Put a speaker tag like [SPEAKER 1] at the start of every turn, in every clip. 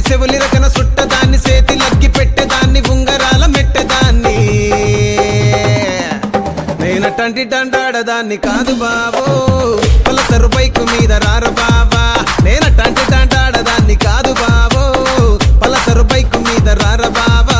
[SPEAKER 1] చెవులి రకన సుట్టదాన్ని సేతి లగ్గి పెట్టేదాన్ని ఉంగరాల మెట్టేదాన్ని నేనటంటి దండాడదాన్ని కాదు బాబో పలసరు బైకు మీద రార బాబా నేనటంటి దండాడదాన్ని కాదు బాబో పలసరు బైకు మీద రార బాబా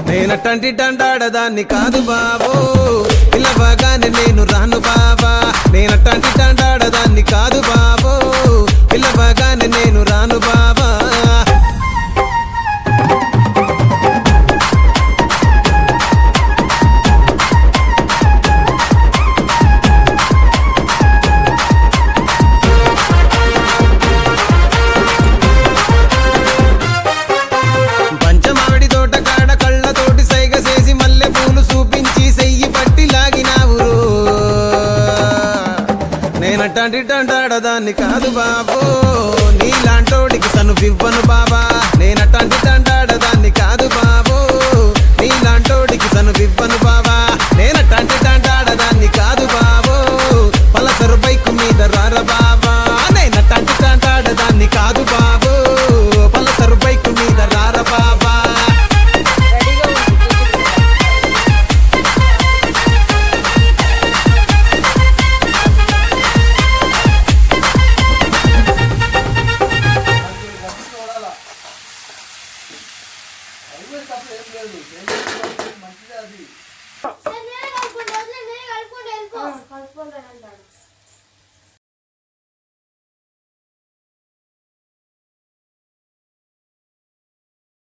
[SPEAKER 1] నేనటంటి దండాడదాన్ని కాదు బాబో పిలవగానే నేను రాను బాబా నేనటంటి దండాడదాన్ని కాదు బాబో పిలవగానే నేను రాను బాబా నేనటంటి దండాడదాన్ని కాదు బాబో నీలాంటోడికి సనువివ్వను బాబా నేనటంటి దండాడదాన్ని కాదు బాబో నీలాంటోడికి సనువివ్వను బాబా నేనటంటి దండాడదాన్ని కాదు బాబో పలసరు బైకు మీద రార బాబా నేనటంటి దండాడదాన్ని కాదు బాబో పలసరు బైకు మీద రార బాబా
[SPEAKER 2] మంచిది అది కలుపుకుంటాడు